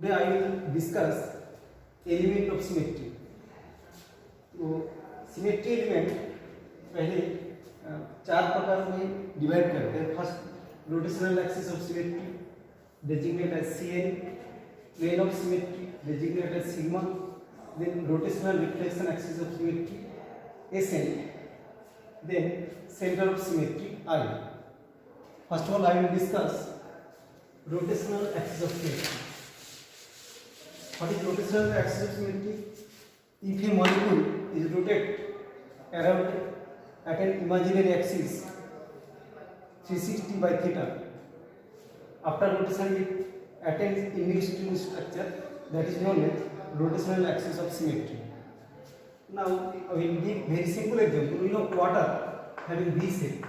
Today I will discuss element of symmetry. तो symmetry element पहले चार प्रकार में डिवाइड करते हैं. First, rotational axis of symmetry designated as Cn, plane of symmetry designated as sigma, then rotational reflection axis of symmetry Sn, then center of symmetry I. First of all, I will discuss rotational axis of symmetry. What is rotational axis of symmetry? If a molecule is rotated around at an imaginary axis 360 by theta, after rotation it attains indistinct structure that is known as rotational axis of symmetry. Now I will give very simple example. You know, water having V shape,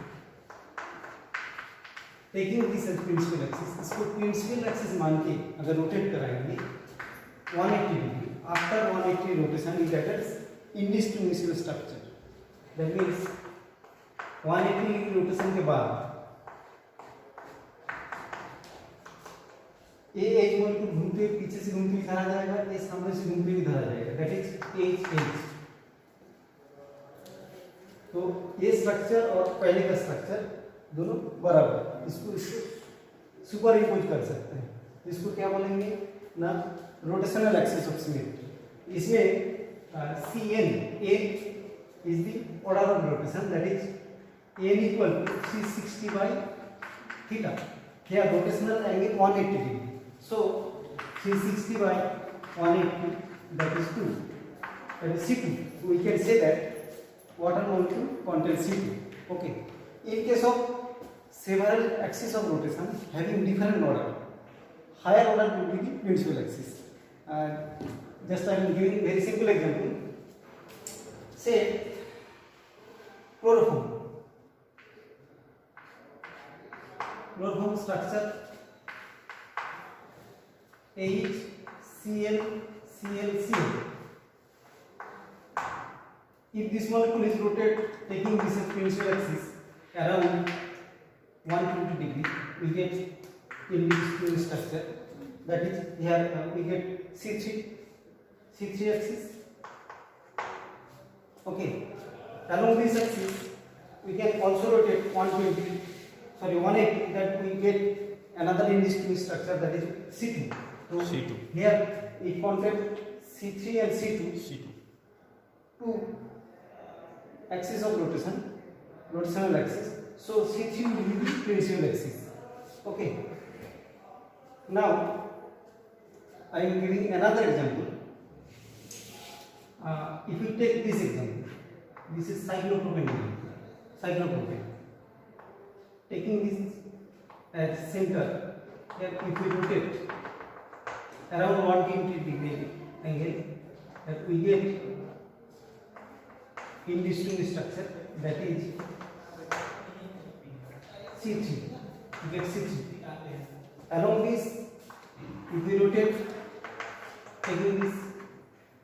taking this as principal axis, इसको principal axis मान के अगर rotate कराएंगे 180 degree, after 180 rotation it attains indistinguishable structure. That means 180 degree rotation के बाद ए as molecule घूमते पीछे से घूमते इधर आ जाएगा, ए सामने से घूमते इधर आ जाएगा. That is edge. तो ये स्ट्रक्चर और पहले का स्ट्रक्चर दोनों बराबर, इसको सुपर इम्पोज कर सकते हैं. इसको क्या बोलेंगे ना, रोटेशनल एक्सिस ऑफ सिमेट्री. इसमें Cn A is the order of rotation, that is n equal to 360 by theta. Here rotational angle 180 degree. So 360 by 180, that is 2. That is C2. We can say that water molecule contains C2. Okay. In case of several axes of rotation having different order, higher order will be the principal axis. Just I am giving very simple example. Say chloroform. Chloroform structure HCl ClCl. If this molecule is rotated taking this as principal axis around 120 degree, we get indistinct structure. That is, here we get C3 axis. Okay. Along this axis we can also rotate 180, that we get another indistinct structure, that is C2. So C2. Here it contains C3 and C2. Two axis of rotation, rotational axis. So C3 will be the principal axis. Okay. Now I am giving another example. If you take this example, this is cyclopropane. Taking this as center, here if we rotate around 120 degree angle, that we get indistinct structure, that is C3. We get C3. Along this, if we rotate, taking this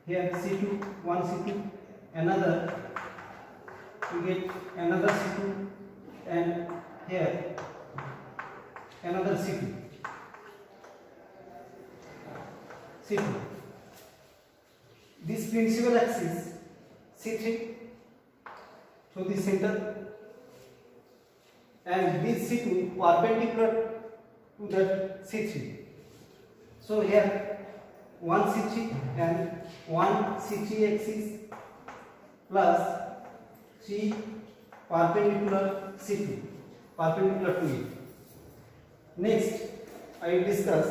here C2, one C2, another, we get another C2, and here another C2. This principal axis C3 through the center, and this C2 perpendicular to that C3. So here one C3 and one C3 axis plus 3 perpendicular C2 perpendicular to it. Next, I will discuss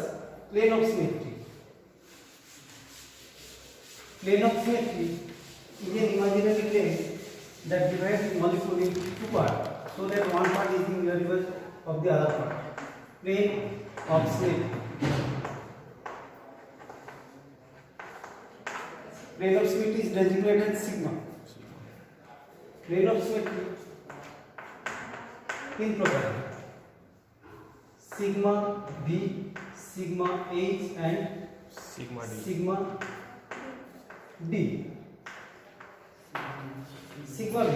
plane of symmetry. Plane of symmetry is an imaginary plane that divides molecule into two parts, so that one part is the mirror image of the other part. Plane of symmetry. Plane of symmetry is designated as sigma. Plane of symmetry तीन प्रकार है, sigma V, sigma H and sigma D. Sigma V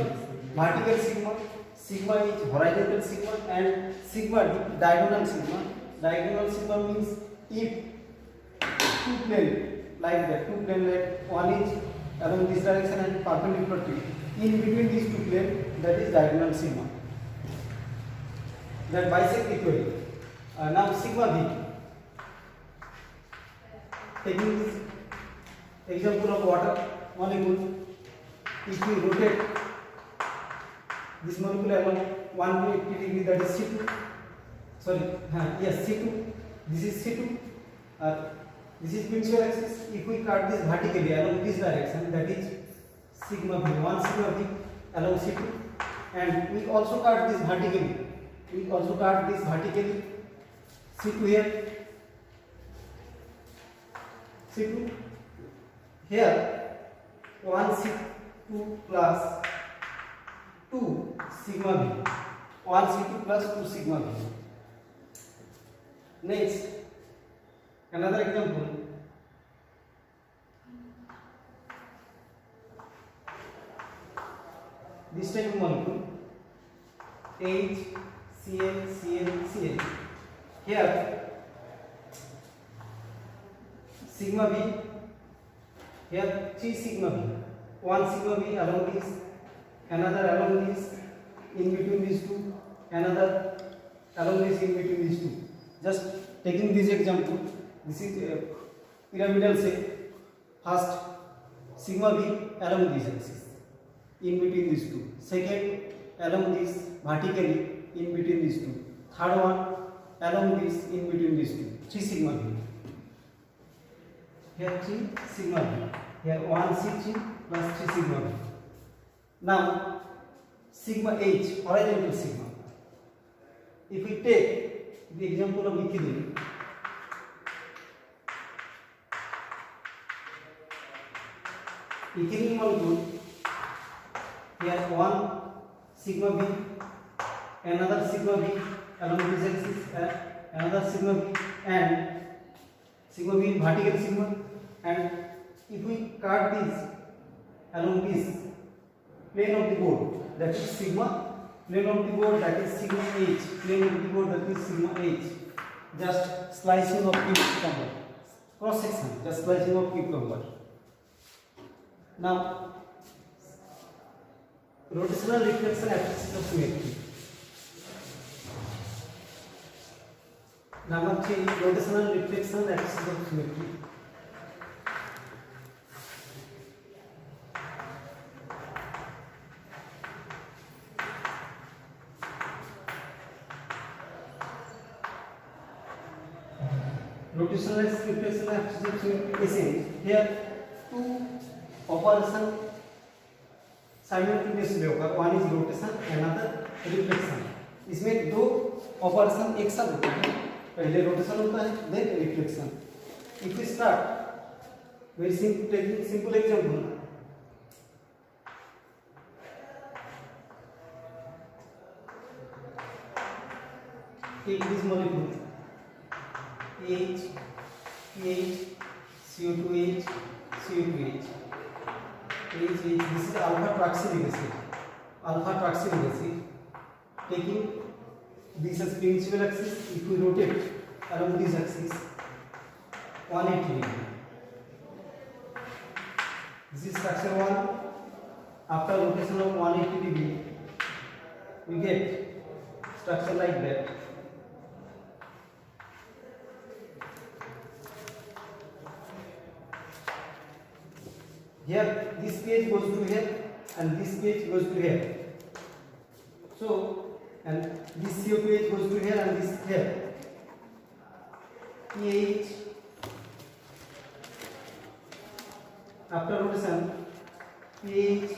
vertical sigma, sigma is horizontal sigma, and sigma D diagonal sigma. Diagonal sigma means if two plane like that, two plane like one is along this direction and perpendicular to it. In between these two planes, that is diagonal sigma that bisect equally. Now sigma b. Taking this example of water molecule, if we rotate this molecule along 180 degree, that is C2. Sorry, yes, C2. This is C2. This is principal axis. If we cut this vertically along this direction, that is sigma b, 1 sigma b along C2, and we also cut this vertically. We also cut this vertically. C2 here. C2 here, 1 C2 plus 2 sigma b, 1 C2 plus 2 sigma b. Next, another example. This type of molecule, H, Cl, Cl, Cl. Here, sigma b, here 3 sigma b, 1 sigma b along this, another along this, in between these two, another along this, in between these two. Just taking this example, this is a pyramidal shape. First, sigma b along this axis, in between these two. Second, along this vertically, in between these two. Third one, along this, in between these two. 3 sigma b. Here 3 sigma b. Here 1 C3 plus 3 sigma b. Now, sigma h, horizontal sigma. If we take the example of ethylene, ethylene molecule, here 1 sigma b, another sigma b along this axis, another sigma b, and sigma b vertical sigma, and if we cut this along this plane of the board, that is sigma, plane of the board, that is sigma h, plane of the board, that is sigma h. Just slicing of cucumber, cross section, just slicing of cucumber. Now, rotational reflection axis of symmetry. Number 3, rotational reflection axis of symmetry. Rotational reflection axis of symmetry is here two operations simultaneously occur. One is rotation, another reflection. इसमें दो operation एक साथ होते हैं. पहले rotation होता है, then reflection. If we start very simple, taking simple example. Take this molecule H, pH, CO2H, CO2H. This is alpha trioxylic acid. Alpha trioxylic acid. Taking this as principal axis, if we rotate along this axis 180 degree. This is structure 1. After rotation of 180 degree, we get structure like that. Here this pH goes to here and this pH goes to here. So, and this CO2H goes to here and this here. pH after rotation, pH,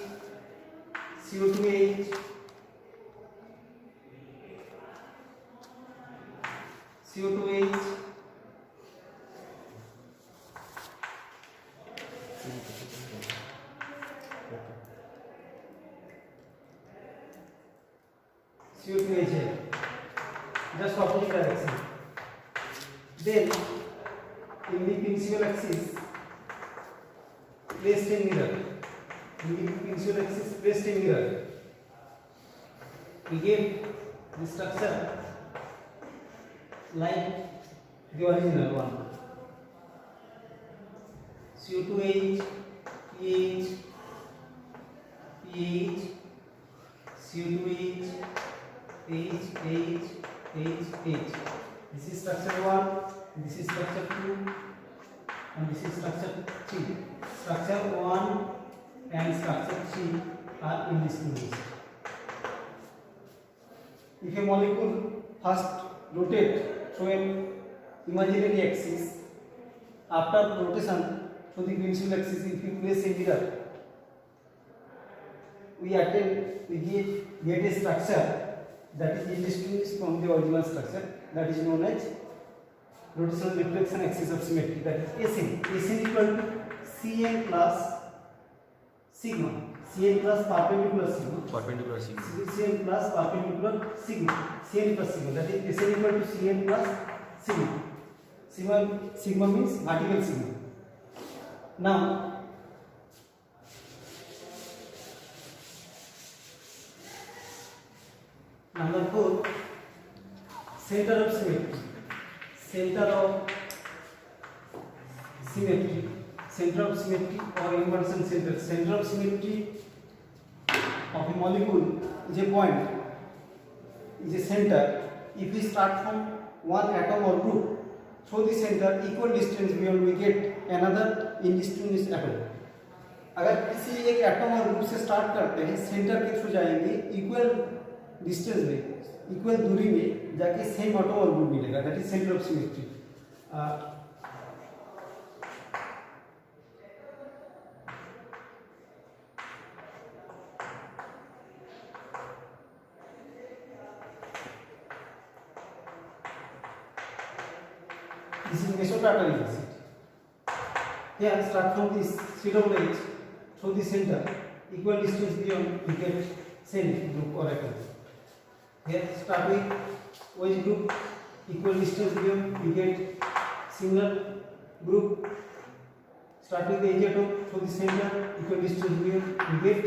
CO2H, CO2H, CO2H here, just opposite direction. Then in the principal axis placed in mirror, in the principal axis placed in mirror, we get the structure like the original one. CO2H, PH, PH, CO2H, H, H, H, H. This is structure 1, this is structure 2, and this is structure 3. Structure 1 and structure 3 are indistinguished. If a molecule first rotate through an imaginary axis, after rotation through the principal axis, if you place a mirror, we get a structure that is indistinguished from the original structure, that is known as rotational reflection axis of symmetry, that is SN. SN equal to Cn plus sigma. Cn plus perpendicular sigma. Perpendicular sigma. Cn plus perpendicular sigma. Cn plus sigma. That is Sn equal to Cn plus sigma. Sigma means vertical sigma. Now, number 4, center of symmetry. Center of symmetry. Center of symmetry or inversion center. Center of symmetry of a molecule is a point, is a center. If we start from one atom or group, through the center equal distance beyond we get another indistinguished atom. अगर किसी एक atom और group से start करते हैं, centre के through जाएंगे, equal distance में, इक्वल दूरी में जाके सेम एटम और ग्रुप मिलेगा, that is centre of symmetry. This is mesotartary acid. Here, start from this COOH through the center, equal distance beyond, we get same group or atom. Here, start with OH group, equal distance beyond, we get similar group. Start with the H atom through the center, equal distance beyond, we get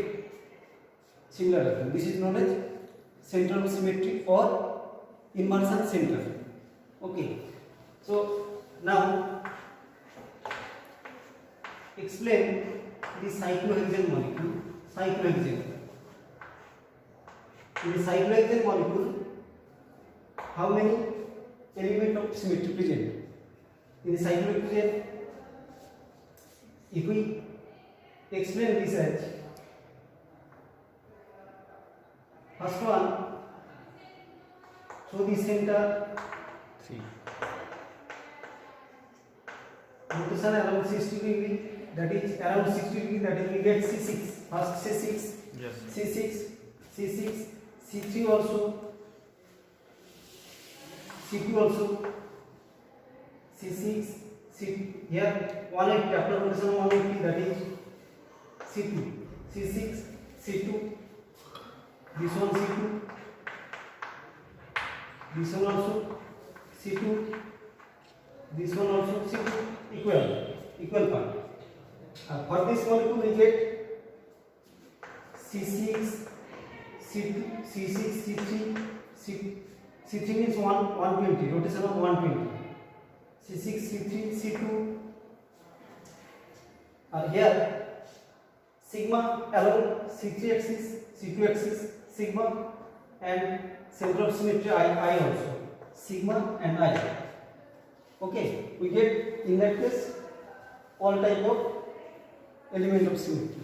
similar atom. This is known as center of symmetry or immersion center. Okay. So now explain the cyclohexane molecule. Cyclohexane. In the cyclohexane molecule, how many elements of symmetry present? In the cyclohexane, if we explain this as first one, through the center, 3. rotation around 60 degree, that is around 60 degree, that is we get C6. First C6, Yes. C6, C6, C3 also, C2 also, C6, C here 180 after rotation 180, that is C2, C6, C2, this one C2, this one also C2, this one also C2, equal part. For this molecule we get C6, C2, C6, C3, C3 means 120, rotation of 120. C6, C3, C2. Here sigma along C3 axis, C2 axis, sigma, and center of symmetry I also, sigma and I. Okay, we get in that case all type of element of symmetry.